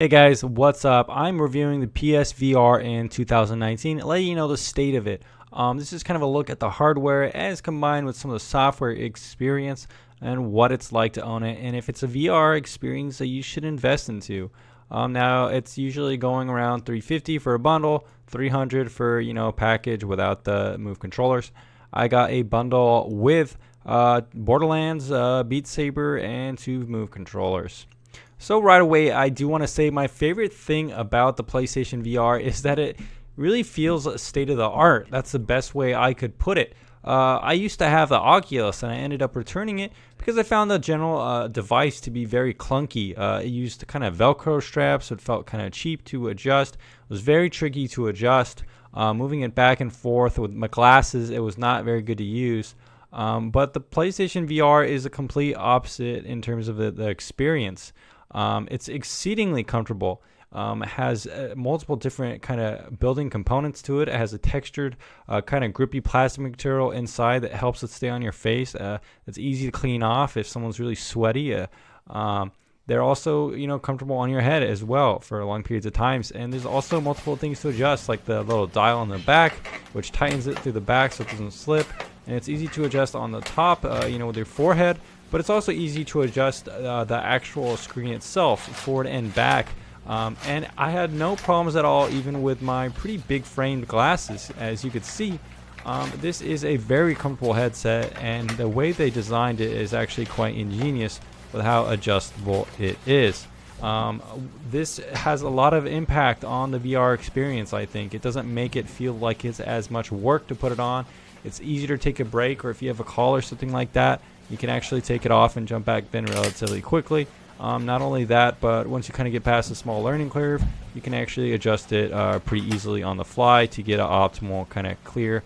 Hey guys, what's up? I'm reviewing the PSVR in 2019, letting you know the state of it. This is kind of a look at the hardware as combined with some of the software experience and what it's like to own it, and if it's a VR experience that you should invest into. Now it's usually going around 350 for a bundle, 300 for a package without the Move controllers. I got a bundle with Borderlands, Beat Saber, and 2 Move controllers. So right away, I do want to say my favorite thing about the PlayStation VR is that it really feels state of the art. That's the best way I could put it. I used to have the Oculus and I ended up returning it because I found the general device to be very clunky. It used kind of Velcro straps, so it felt kind of cheap to adjust. It was very tricky to adjust. Moving it back and forth with my glasses, it was not very good to use. But the PlayStation VR is a complete opposite in terms of the experience. It's exceedingly comfortable. It has multiple different kind of building components to it. It has a textured kind of grippy plastic material inside that helps it stay on your face. It's easy to clean off if someone's really sweaty. They're also, comfortable on your head as well for long periods of times. And there's also multiple things to adjust, like the little dial on the back, which tightens it through the back so it doesn't slip. And it's easy to adjust on the top, with your forehead. But it's also easy to adjust the actual screen itself, forward and back. And I had no problems at all, even with my pretty big framed glasses. As you could see, this is a very comfortable headset, and the way they designed it is actually quite ingenious with how adjustable it is. This has a lot of impact on the VR experience, I think. It doesn't make it feel like it's as much work to put it on. It's easier to take a break, or if you have a call or something like that, you can actually take it off and jump back in relatively quickly. Not only that, but once you kind of get past a small learning curve, you can actually adjust it pretty easily on the fly to get an optimal kind of clear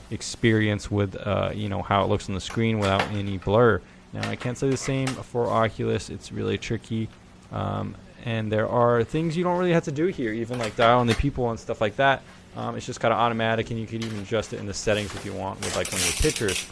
experience with how it looks on the screen without any blur. Now I can't say the same for Oculus. It's really tricky, and there are things you don't really have to do here, even like dialing the people and stuff like that. It's just kind of automatic, and you can even adjust it in the settings if you want with like one of your pictures.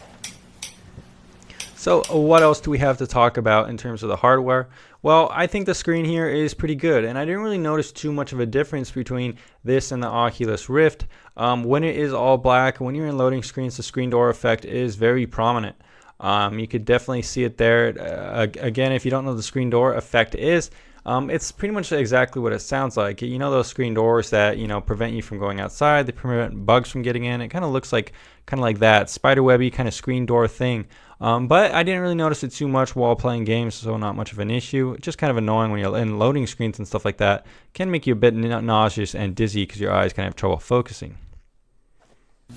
So what else do we have to talk about in terms of the hardware? Well, I think the screen here is pretty good, and I didn't really notice too much of a difference between this and the Oculus Rift. When it is all black, when you're in loading screens, the screen door effect is very prominent. You could definitely see it there. Again, if you don't know what the screen door effect is, it's pretty much exactly what it sounds like. You know those screen doors that prevent you from going outside, they prevent bugs from getting in. It kind of looks like that spiderwebby kind of screen door thing. But I didn't really notice it too much while playing games, so not much of an issue. Just kind of annoying when you're in loading screens and stuff like that. Can make you a bit nauseous and dizzy because your eyes kind of have trouble focusing.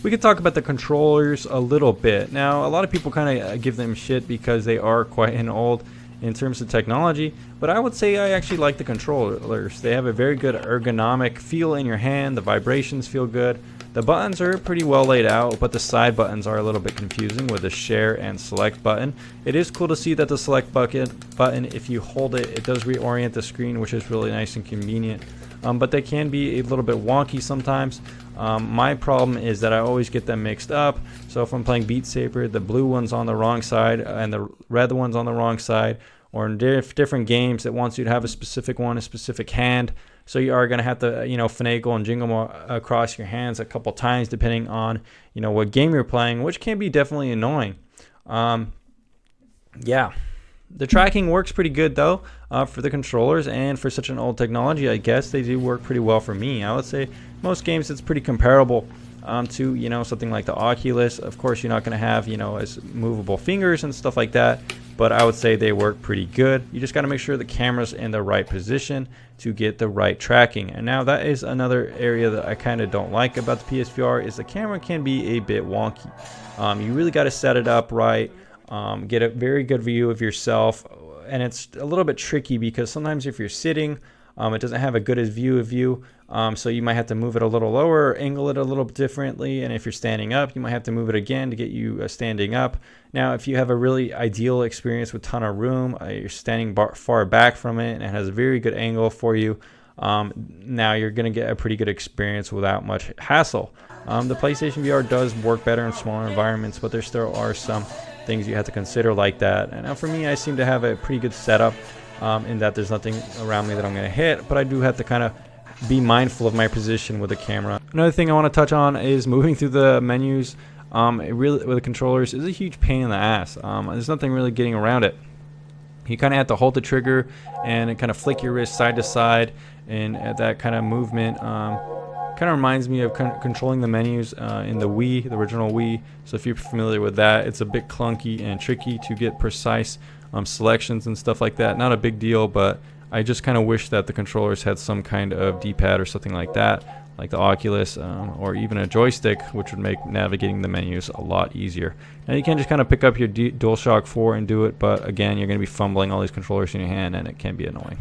We could talk about the controllers a little bit. Now, a lot of people kind of give them shit because they are quite old in terms of technology, but I would say I actually like the controllers. They have a very good ergonomic feel in your hand. The vibrations feel good. The buttons are pretty well laid out, but the side buttons are a little bit confusing with the share and select button. It is cool to see that the select button, if you hold it, it does reorient the screen, which is really nice and convenient. But they can be a little bit wonky sometimes. My problem is that I always get them mixed up. So if I'm playing Beat Saber, the blue one's on the wrong side and the red one's on the wrong side. Or in different games, it wants you to have a specific one, a specific hand. So you are going to have to, finagle and jingle them across your hands a couple times depending on, what game you're playing, which can be definitely annoying. Yeah. The tracking works pretty good, though, for the controllers, and for such an old technology, I guess they do work pretty well for me. I would say most games it's pretty comparable to, something like the Oculus. Of course, you're not going to have, as movable fingers and stuff like that, but I would say they work pretty good. You just got to make sure the camera's in the right position to get the right tracking. And now that is another area that I kind of don't like about the PSVR is the camera can be a bit wonky. You really got to set it up right. Get a very good view of yourself, and it's a little bit tricky because sometimes if you're sitting, it doesn't have a good view of you, so you might have to move it a little lower, angle it a little differently, and if you're standing up, you might have to move it again to get you standing up. Now, if you have a really ideal experience with ton of room, you're standing far back from it, and it has a very good angle for you, now you're going to get a pretty good experience without much hassle. The PlayStation VR does work better in smaller environments, but there still are some things you have to consider like that. And now for me, I seem to have a pretty good setup in that there's nothing around me that I'm going to hit, but I do have to kind of be mindful of my position with the camera. Another thing I want to touch on is moving through the menus. It really, with the controllers, is a huge pain in the ass. There's nothing really getting around it. You kind of have to hold the trigger and kind of flick your wrist side to side, and that kind of movement kind of reminds me of controlling the menus in the Wii, the original Wii. So if you're familiar with that, it's a bit clunky and tricky to get precise selections and stuff like that. Not a big deal, but I just kind of wish that the controllers had some kind of D-pad or something like that, like the Oculus, or even a joystick, which would make navigating the menus a lot easier. Now you can just kind of pick up your DualShock 4 and do it, but again, you're going to be fumbling all these controllers in your hand, and it can be annoying.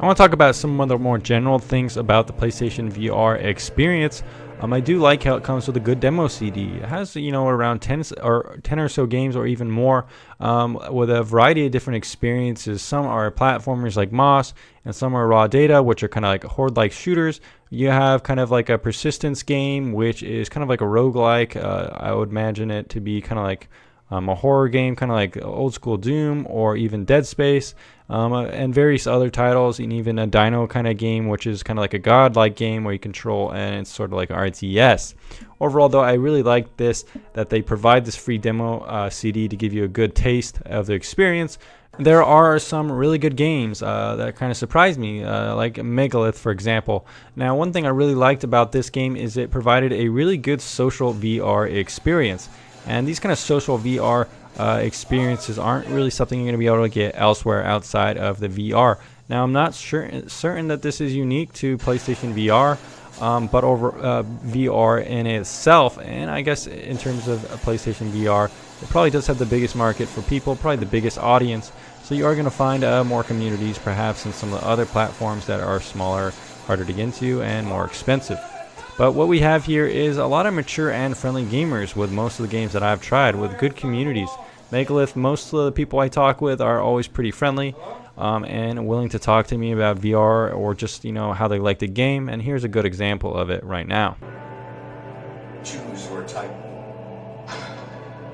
I want to talk about some of the more general things about the PlayStation VR experience. I do like how it comes with a good demo CD. It has, around 10 or so games, or even more, with a variety of different experiences. Some are platformers like Moss, and some are raw data, which are kind of like horde-like shooters. You have kind of like a persistence game, which is kind of like a roguelike. I would imagine it to be kind of like a horror game, kind of like old school Doom or even Dead Space, and various other titles, and even a Dino kind of game, which is kind of like a godlike game where you control, and it's sort of like RTS. Overall, though, I really like this, that they provide this free demo CD to give you a good taste of the experience. There are some really good games that kind of surprised me, like Megalith, for example. Now, one thing I really liked about this game is it provided a really good social VR experience. And these kind of social VR experiences aren't really something you're going to be able to get elsewhere outside of the VR. Now, I'm not certain that this is unique to PlayStation VR, but over VR in itself, and I guess in terms of PlayStation VR, it probably does have the biggest market for people, probably the biggest audience. So you are going to find more communities perhaps in some of the other platforms that are smaller, harder to get into, and more expensive. But what we have here is a lot of mature and friendly gamers with most of the games that I've tried, with good communities. Megalith, most of the people I talk with are always pretty friendly and willing to talk to me about VR or just, how they like the game. And here's a good example of it right now. Choose your type.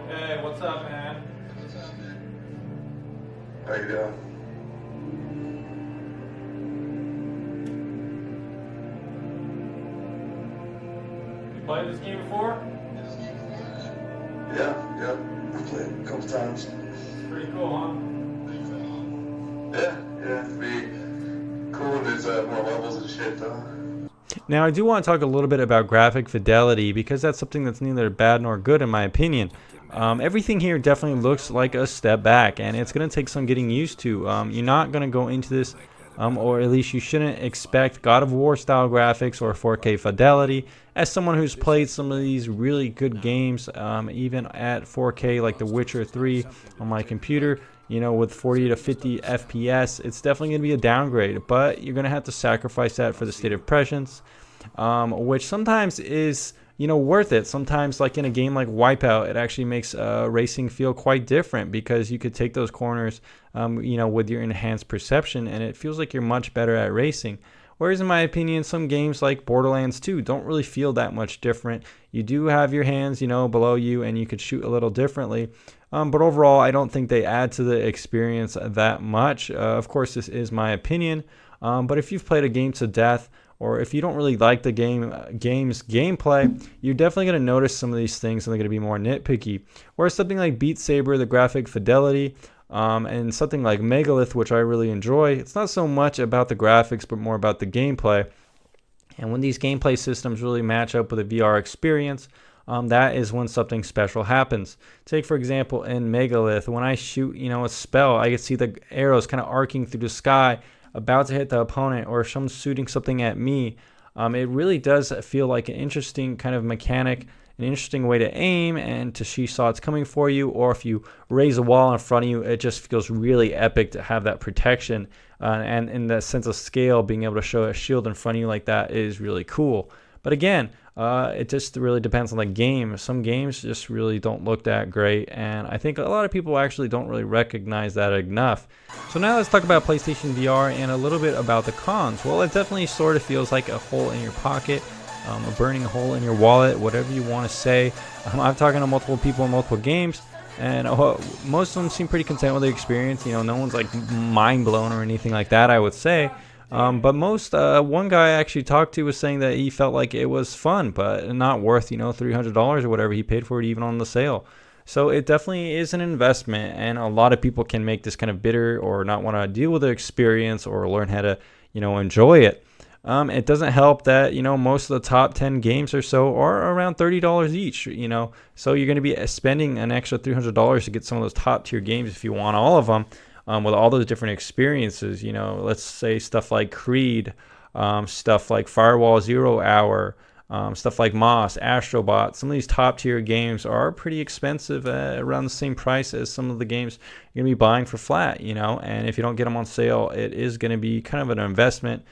Hey, what's up, man? How you doing? Played this game before? Yeah, I've played it a couple times. Pretty cool, huh? Yeah, it'd be cool. There's more levels and shit, though. Now, I do want to talk a little bit about graphic fidelity, because that's something that's neither bad nor good in my opinion. Everything here definitely looks like a step back, and it's going to take some getting used to. You're not going to go into this, or at least you shouldn't expect God of War style graphics or 4K fidelity. As someone who's played some of these really good games, even at 4K like The Witcher 3 on my computer, with 40 to 50 FPS, it's definitely going to be a downgrade, but you're going to have to sacrifice that for the state of presence, which sometimes is worth it. Sometimes, like in a game like Wipeout, it actually makes racing feel quite different, because you could take those corners with your enhanced perception, and it feels like you're much better at racing. Whereas in my opinion, some games like Borderlands 2 don't really feel that much different. You do have your hands below you, and you could shoot a little differently, but overall I don't think they add to the experience that much. Of course, this is my opinion, but if you've played a game to death, or if you don't really like the game's gameplay, you're definitely going to notice some of these things, and they're going to be more nitpicky. Whereas something like Beat Saber, the graphic fidelity, and something like Megalith, which I really enjoy, it's not so much about the graphics, but more about the gameplay. And when these gameplay systems really match up with a VR experience, that is when something special happens. Take, for example, in Megalith, when I shoot, a spell, I can see the arrows kind of arcing through the sky, about to hit the opponent, or if someone's shooting something at me. It really does feel like an interesting kind of mechanic, an interesting way to aim and to see shots coming for you. Or if you raise a wall in front of you, it just feels really epic to have that protection, and in that sense of scale, being able to show a shield in front of you like that is really cool. But again, it just really depends on the game. Some games just really don't look that great, and I think a lot of people actually don't really recognize that enough. So now let's talk about PlayStation VR and a little bit about the cons. Well, it definitely sort of feels like a hole in your pocket, a burning hole in your wallet, whatever you want to say. I'm talking to multiple people in multiple games. and most of them seem pretty content with the experience. You know, no one's like mind blown or anything like that, I would say. But most, one guy I actually talked to was saying that he felt like it was fun, but not worth, you know, $300 or whatever he paid for it, even on the sale. So it definitely is an investment, and a lot of people can make this kind of bitter or not want to deal with the experience or learn how to, you know, enjoy it. It doesn't help that, you know, most of the top 10 games or so are around $30 each, you know. So you're going to be spending an extra $300 to get some of those top tier games if you want all of them, with all those different experiences. You know, let's say stuff like Creed, stuff like Firewall Zero Hour, stuff like Moss, Astrobot. Some of these top tier games are pretty expensive, around the same price as some of the games you're going to be buying for flat, you know. And if you don't get them on sale, it is going to be kind of an investment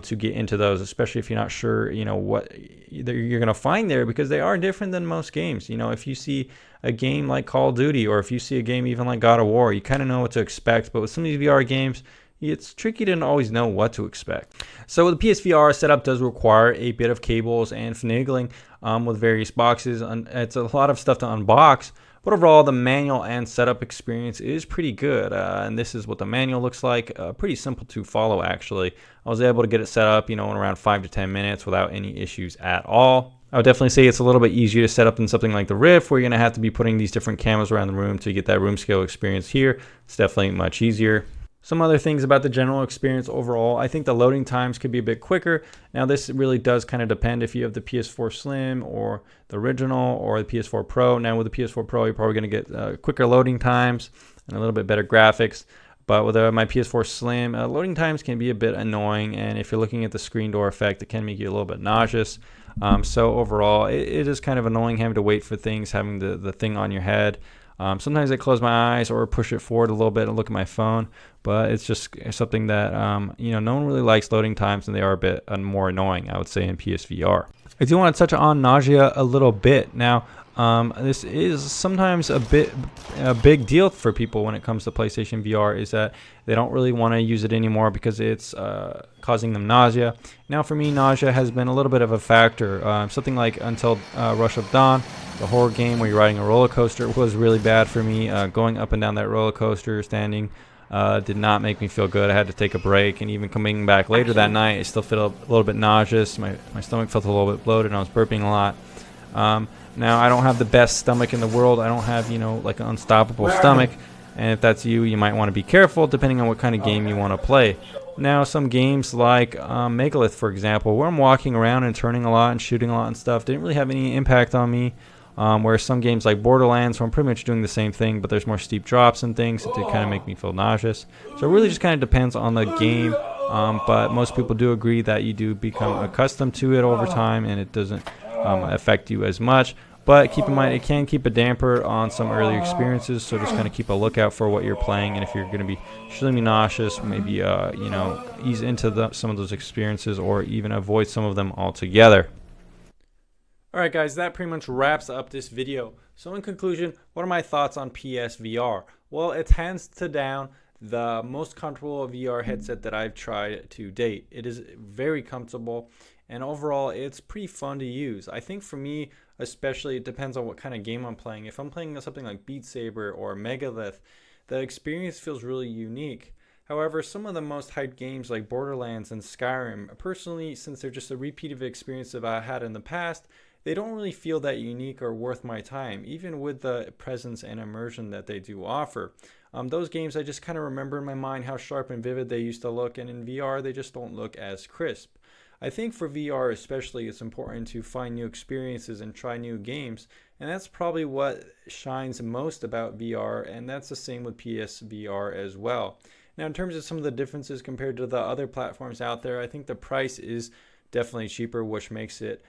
to get into those, especially if you're not sure, you know, what you're going to find there, because they are different than most games. You know, if you see a game like Call of Duty, or if you see a game even like God of War, you kind of know what to expect. But with some of these VR games, it's tricky to always know what to expect. So the PSVR setup does require a bit of cables and finagling with various boxes. It's a lot of stuff to unbox. But overall, the manual and setup experience is pretty good, and this is what the manual looks like. Pretty simple to follow, actually. I was able to get it set up, you know, in around 5 to 10 minutes without any issues at all. I would definitely say it's a little bit easier to set up than something like the Rift, where you're going to have to be putting these different cameras around the room to get that room scale experience here. It's definitely much easier. Some other things about the general experience overall, I think the loading times could be a bit quicker. Now this really does kind of depend if you have the PS4 Slim or the original or the PS4 Pro. Now with the PS4 Pro, you're probably going to get quicker loading times and a little bit better graphics. But with my PS4 Slim, loading times can be a bit annoying, and if you're looking at the screen door effect, it can make you a little bit nauseous. So overall, it is kind of annoying having to wait for things, having the thing on your head. Sometimes I close my eyes or push it forward a little bit and look at my phone, but it's just something that, you know, no one really likes loading times, and they are a bit more annoying, I would say, in PSVR. I do want to touch on nausea a little bit. Now, this is sometimes a big deal for people when it comes to PlayStation VR, is that they don't really want to use it anymore because it's causing them nausea. Now, for me, nausea has been a little bit of a factor. Something like Until Rush of Dawn, the horror game where you're riding a roller coaster, was really bad for me. Going up and down that roller coaster, standing, did not make me feel good. I had to take a break, and even coming back later that night, I still felt a little bit nauseous. My stomach felt a little bit bloated, and I was burping a lot. Now, I don't have the best stomach in the world. I don't have, you know, like an unstoppable stomach. And if that's you, you might want to be careful depending on what kind of game you want to play. Now, some games like Megalith, for example, where I'm walking around and turning a lot and shooting a lot and stuff, didn't really have any impact on me. Whereas some games like Borderlands, where I'm pretty much doing the same thing, but there's more steep drops and things, it did kind of make me feel nauseous. So it really just kind of depends on the game. But most people do agree that you do become accustomed to it over time, and it doesn't affect you as much. But keep in mind, it can keep a damper on some earlier experiences, so just kind of keep a lookout for what you're playing, and if you're going to be extremely nauseous, maybe you know, ease into some of those experiences, or even avoid some of them altogether. Alright guys, that pretty much wraps up this video. So in conclusion, what are my thoughts on PSVR? Well, it's hands down the most comfortable VR headset that I've tried to date. It is very comfortable, and overall it's pretty fun to use. I think for me especially, it depends on what kind of game I'm playing. If I'm playing something like Beat Saber or Megalith, the experience feels really unique. However, some of the most hyped games like Borderlands and Skyrim, personally, since they're just a repeat of experience that I had in the past, they don't really feel that unique or worth my time, even with the presence and immersion that they do offer. Those games, I just kind of remember in my mind how sharp and vivid they used to look, and in VR, they just don't look as crisp. I think for VR especially, it's important to find new experiences and try new games, and that's probably what shines most about VR, and that's the same with PSVR as well. Now, in terms of some of the differences compared to the other platforms out there, I think the price is definitely cheaper, which makes it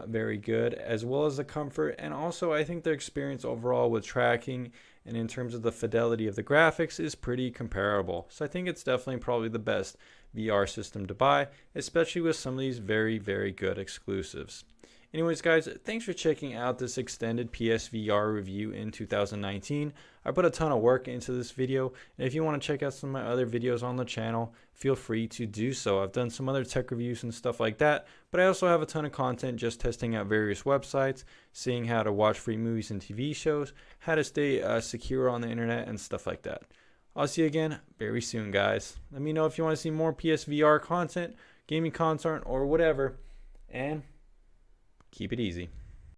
very good, as well as the comfort, and also I think the experience overall with tracking and in terms of the fidelity of the graphics is pretty comparable. So I think it's definitely probably the best VR system to buy, especially with some of these very, very good exclusives. Anyways, guys, thanks for checking out this extended PSVR review in 2019. I put a ton of work into this video, and if you want to check out some of my other videos on the channel, feel free to do so. I've done some other tech reviews and stuff like that, but I also have a ton of content just testing out various websites, seeing how to watch free movies and TV shows, how to stay secure on the internet, and stuff like that. I'll see you again very soon, guys. Let me know if you want to see more PSVR content, gaming content, or whatever, and keep it easy.